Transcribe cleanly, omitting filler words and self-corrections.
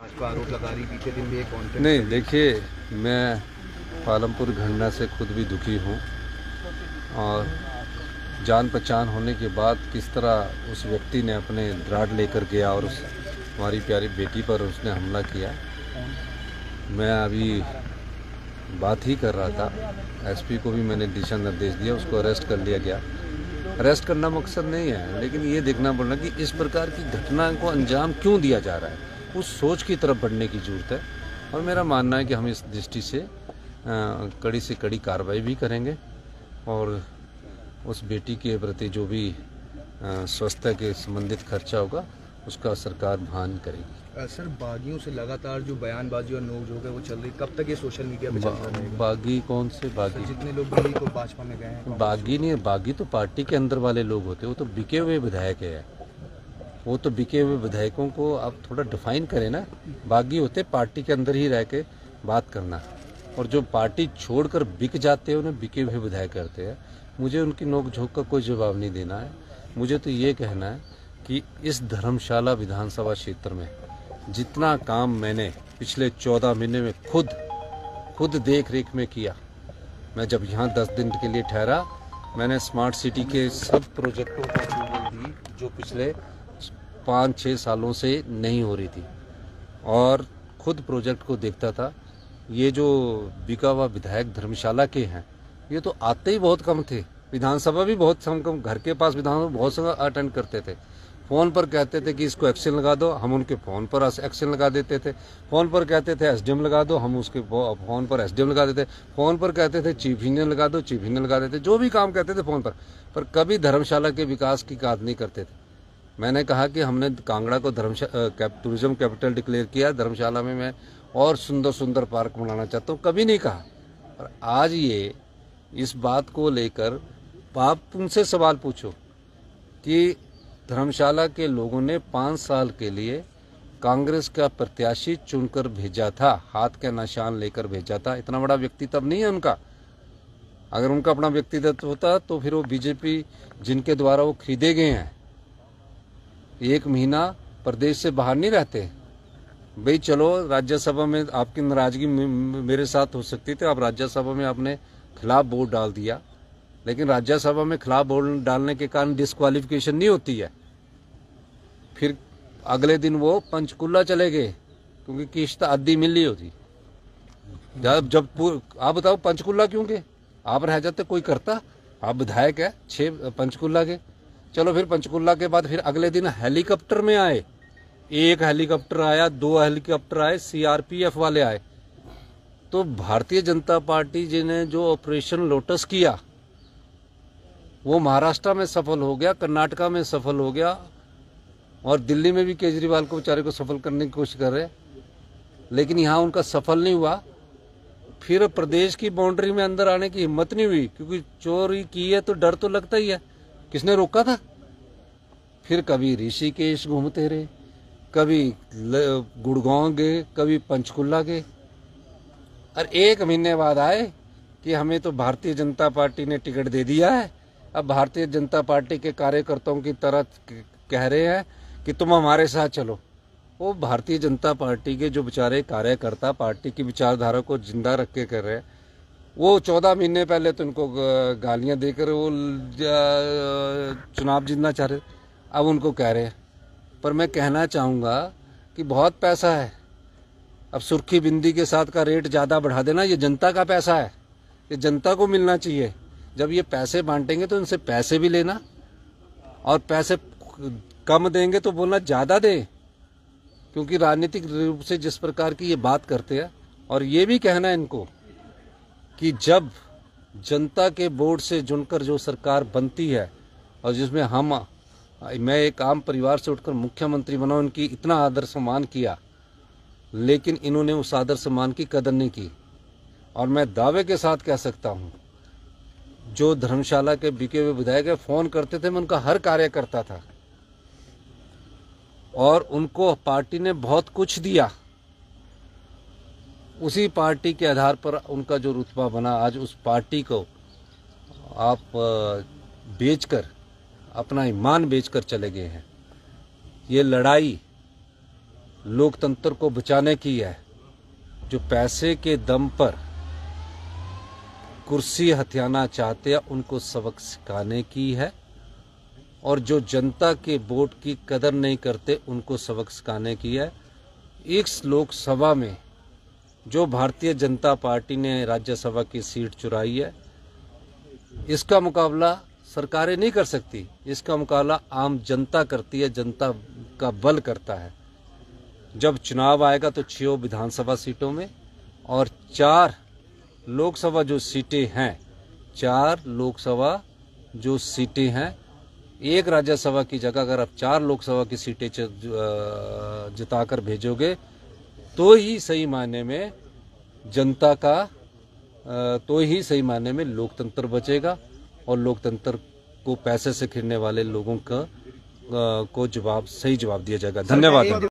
भाजपा आरोप लगा रही बीते दिन भी एक कॉन्फ्रेंस। नहीं, देखिए, मैं पालमपुर घटना से खुद भी दुखी हूँ और जान पहचान होने के बाद किस तरह उस व्यक्ति ने अपने ड्राड लेकर गया और उस हमारी प्यारी बेटी पर उसने हमला किया। मैं अभी बात ही कर रहा था, एसपी को भी मैंने दिशा निर्देश दिया, उसको अरेस्ट कर लिया गया। अरेस्ट करना मकसद नहीं है, लेकिन ये देखना पड़ना कि इस प्रकार की घटना को अंजाम क्यों दिया जा रहा है, उस सोच की तरफ बढ़ने की ज़रूरत है। और मेरा मानना है कि हम इस दृष्टि से कड़ी से कड़ी कार्रवाई भी करेंगे और उस बेटी के प्रति जो भी स्वास्थ्य के संबंधित खर्चा होगा उसका सरकार वहन करेगी। सर, बागियों से लगातार जो बयानबाजी और नोकझोंक है वो चल रही, कब तक ये सोशल मीडिया पे चलता रहेगा? बागी कौन से बागी? जितने लोग दिल्ली को भाजपा में गए हैं। बागी नहीं है, बागी तो पार्टी के अंदर वाले लोग होते हैं, वो तो बिके हुए विधायक है। वो तो बिके हुए विधायकों को आप थोड़ा डिफाइन करें ना। बागी होते पार्टी के अंदर ही रह के बात करना, और जो पार्टी छोड़कर बिक जाते हैं उन्हें बिके हुए विधायक करते हैं। मुझे उनकी नोकझोंक का कोई जवाब नहीं देना है। मुझे तो ये कहना है कि इस धर्मशाला विधानसभा क्षेत्र में जितना काम मैंने पिछले 14 महीने में खुद देख रेख में किया, मैं जब यहाँ 10 दिन के लिए ठहरा, मैंने स्मार्ट सिटी के सब प्रोजेक्टों को अप्रूवल दी जो पिछले 5-6 सालों से नहीं हो रही थी, और खुद प्रोजेक्ट को देखता था। ये जो बिका हुआ विधायक धर्मशाला के हैं, ये तो आते ही बहुत कम थे, विधानसभा भी बहुत कम, घर के पास विधानसभा बहुत समय अटेंड करते थे। फ़ोन पर कहते थे कि इसको एक्शन लगा दो, हम उनके फ़ोन पर एक्शन लगा देते थे। फ़ोन पर कहते थे एसडीएम लगा दो, हम उसके फ़ोन पर एसडीएम लगा देते। फ़ोन पर कहते थे चीफ इंजीनियर लगा दो, चीफ इंजीनियर लगा देते। जो भी काम कहते थे फ़ोन पर कभी धर्मशाला के विकास की बात नहीं करते थे। मैंने कहा कि हमने कांगड़ा को टूरिज्म कैपिटल डिक्लेयर किया, धर्मशाला में मैं और सुंदर सुंदर पार्क बनाना चाहता हूँ, कभी नहीं कहा। और आज ये इस बात को लेकर आप उनसे सवाल पूछो कि धर्मशाला के लोगों ने 5 साल के लिए कांग्रेस का प्रत्याशी चुनकर भेजा था, हाथ का निशान लेकर भेजा था। इतना बड़ा व्यक्तित्व नहीं है उनका। अगर उनका अपना व्यक्तित्व होता तो फिर वो बीजेपी जिनके द्वारा वो खरीदे गए हैं, 1 महीना प्रदेश से बाहर नहीं रहते। भाई चलो, राज्यसभा में आपकी नाराजगी मेरे साथ हो सकती थी, आप राज्यसभा में आपने खिलाफ वोट डाल दिया, लेकिन राज्यसभा में खिलाफ वोट डालने के कारण डिस्क्वालिफिकेशन नहीं होती है। फिर अगले दिन वो पंचकुला चले गए क्योंकि किश्त आधी मिल रही होती। जब आप बताओ पंचकुला क्यों गए? आप रह जाते, कोई करता? आप विधायक है 6 पंचकुला के। चलो, फिर पंचकुला के बाद फिर अगले दिन हेलीकॉप्टर में आए। 1 हेलीकॉप्टर आया, 2 हेलीकॉप्टर आए, सीआरपीएफ वाले आए। तो भारतीय जनता पार्टी जी ने जो ऑपरेशन लोटस किया वो महाराष्ट्र में सफल हो गया, कर्नाटका में सफल हो गया, और दिल्ली में भी केजरीवाल को बेचारे को सफल करने की कोशिश कर रहे, लेकिन यहाँ उनका सफल नहीं हुआ। फिर प्रदेश की बाउंड्री में अंदर आने की हिम्मत नहीं हुई, क्योंकि चोरी की है तो डर तो लगता ही है। किसने रोका था? फिर कभी ऋषिकेश घूमते रहे, कभी गुड़गांव गए, कभी पंचकुला गए, और 1 महीने बाद आए कि हमें तो भारतीय जनता पार्टी ने टिकट दे दिया है। अब भारतीय जनता पार्टी के कार्यकर्ताओं की तरह कह रहे हैं कि तुम हमारे साथ चलो। वो भारतीय जनता पार्टी के जो बेचारे कार्यकर्ता पार्टी की विचारधारा को जिंदा रख के कर रहे हैं, वो 14 महीने पहले तो उनको गालियां देकर वो चुनाव जीतना चाह रहे, अब उनको कह रहे हैं। पर मैं कहना चाहूँगा कि बहुत पैसा है, अब सुर्खी बिंदी के साथ का रेट ज़्यादा बढ़ा देना, ये जनता का पैसा है, ये जनता को मिलना चाहिए। जब ये पैसे बांटेंगे तो इनसे पैसे भी लेना, और पैसे कम देंगे तो बोलना ज़्यादा दे, क्योंकि राजनीतिक रूप से जिस प्रकार की ये बात करते हैं। और ये भी कहना है इनको कि जब जनता के वोट से चुनकर जो सरकार बनती है और जिसमें मैं एक आम परिवार से उठकर मुख्यमंत्री बना, उनकी इतना आदर सम्मान किया, लेकिन इन्होंने उस आदर सम्मान की कदर नहीं की। और मैं दावे के साथ कह सकता हूँ, जो धर्मशाला के बिके हुए विधायक फ़ोन करते थे, मैं उनका हर कार्य करता था, और उनको पार्टी ने बहुत कुछ दिया। उसी पार्टी के आधार पर उनका जो रुतबा बना, आज उस पार्टी को आप बेचकर, अपना ईमान बेचकर चले गए हैं। ये लड़ाई लोकतंत्र को बचाने की है। जो पैसे के दम पर कुर्सी हथियाना चाहते हैं उनको सबक सिखाने की है, और जो जनता के वोट की कदर नहीं करते उनको सबक सिखाने की है। इस लोकसभा में जो भारतीय जनता पार्टी ने राज्यसभा की सीट चुराई है, इसका मुकाबला सरकारें नहीं कर सकती, इसका मुकाबला आम जनता करती है, जनता का बल करता है। जब चुनाव आएगा तो 6 विधानसभा सीटों में और 4 लोकसभा जो सीटें हैं, 4 लोकसभा जो सीटें हैं, एक राज्यसभा की जगह अगर आप 4 लोकसभा की सीटें जिताकर भेजोगे तो ही सही मायने में जनता का, तो ही सही मायने में लोकतंत्र बचेगा, और लोकतंत्र को पैसे से खरीदने वाले लोगों का को सही जवाब दिया जाएगा। धन्यवाद।